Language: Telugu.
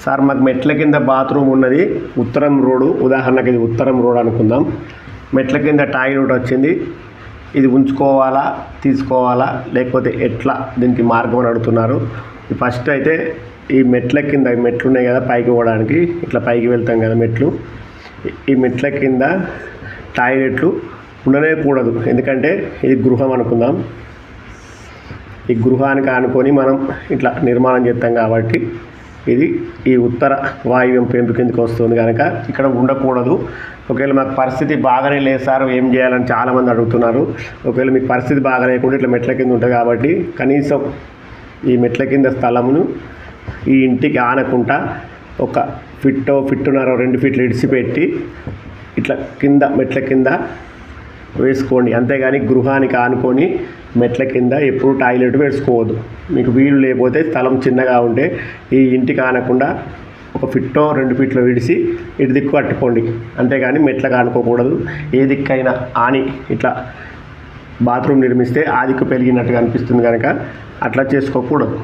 సార్ మాకు మెట్ల కింద బాత్రూమ్ ఉన్నది, ఉత్తరం రోడ్డు, ఉదాహరణకి ఇది ఉత్తరం రోడ్ అనుకుందాం. మెట్ల కింద టాయిలెట్ వచ్చింది, ఇది ఉంచుకోవాలా తీసుకోవాలా లేకపోతే ఎట్లా, దీనికి మార్గం అని అడుగుతున్నారు. ఫస్ట్ అయితే ఈ మెట్ల కింద మెట్లు ఉన్నాయి కదా పైకి పోవడానికి, ఇట్లా పైకి వెళ్తాం కదా మెట్లు, ఈ మెట్ల కింద టాయిలెట్లు ఉండనే కూడదు. ఎందుకంటే ఇది గృహం అనుకుందాం, ఈ గృహానికి ఆనుకొని మనం ఇట్లా నిర్మాణం చేస్తాం కాబట్టి ఇది ఈ ఉత్తర వాయువ్యం పెంపు కిందకి వస్తుంది కనుక ఇక్కడ ఉండకూడదు. ఒకవేళ మాకు పరిస్థితి బాగానే లేదు సార్ ఏం చేయాలని చాలామంది అడుగుతున్నారు. ఒకవేళ మీకు పరిస్థితి బాగా లేకుండా ఇట్లా మెట్ల కింద ఉంటుంది కాబట్టి కనీసం ఈ మెట్ల కింద స్థలమును ఈ ఇంటికి ఆనకుండా ఒక ఫిట్టున్నర 2 ఫీట్లు ఇడిచిపెట్టి ఇట్లా కింద మెట్ల కింద వేసుకోండి. అంతేగాని గృహానికి ఆనుకొని మెట్ల కింద ఎప్పుడు టాయిలెట్ వేసుకోవద్దు. మీకు వీలు లేకపోతే స్థలం చిన్నగా ఉంటే ఈ ఇంటికి ఆనకుండా ఒక 2 ఫీట్లు విడిచి ఇటు దిక్కు కట్టుకోండి. అంతేగాని మెట్లకు ఆనుకోకూడదు. ఏ దిక్కైనా ఆని ఇట్లా బాత్రూమ్ నిర్మిస్తే ఆ దిక్కు పెరిగినట్టుగా అనిపిస్తుంది కనుక అట్లా చేసుకోకూడదు.